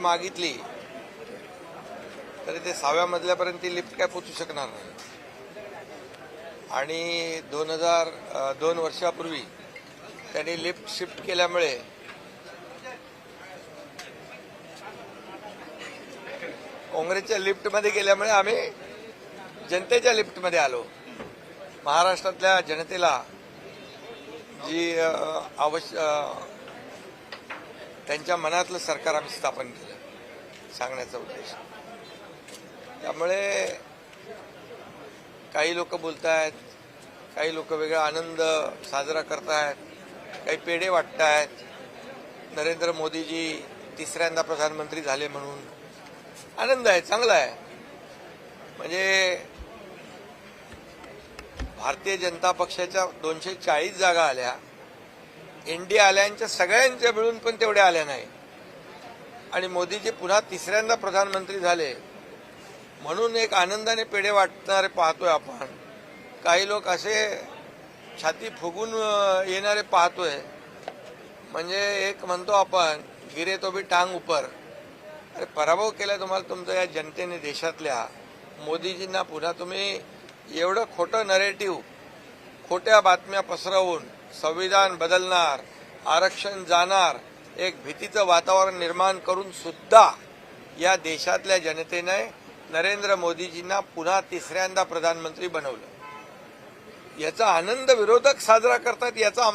मागितली तरी ते 6व्या मजल्यापर्यंत ती लिफ्ट काय पोचू शकणार नाही. आणि 2 वर्षापूर्वी त्यांनी लिफ्ट शिफ्ट केल्यामुळे काँग्रेसच्या लिफ्टमध्ये गेल्यामुळे आम्ही जनतेच्या लिफ्टमध्ये आलो. महाराष्ट्रातल्या जनतेला जी त्यांच्या मनातलं सरकार आम्ही स्थापन केलं सांगण्याचा उद्देश. त्यामुळे काही लोक बोलतायत, काही लोक वेगळा आनंद साजरा करतायत, काही पेढे वाटतायत. नरेंद्र मोदीजी तिसऱ्यांदा प्रधानमंत्री झाले म्हणून आनंद आहे, चांगला आहे. म्हणजे भारतीय जनता पक्षाच्या 240 जागा आल्या, इंडिया आल्यांच्या सगळ्यांच्या मिळून पण तेवढ्या आल्या नाही. आणि मोदीजी पुन्हा तिसऱ्यांदा प्रधानमंत्री झाले म्हणून एक आनंदाने पेढे वाटणारे पाहतोय आपण. काही लोक असे छाती फुगून येणारे पाहतोय. म्हणजे एक म्हणतो आपण गिरे तो भी टांग ऊपर. अरे पराभव केला तुम्हाला तुमच्या या जनतेने देशातल्या. मोदीजींना पुन्हा तुम्ही एवढं खोटं नरेटिव्ह, खोट्या बातम्या पसरवून संविधान बदलणार, आरक्षण जाणार, एक भीतीचं वातावरण निर्माण करून सुद्धा या देशातल्या जनतेने नरेंद्र मोदीजींना पुन्हा तिसऱ्यांदा प्रधानमंत्री बनवलं. याचा आनंद विरोधक साजरा करतात याचा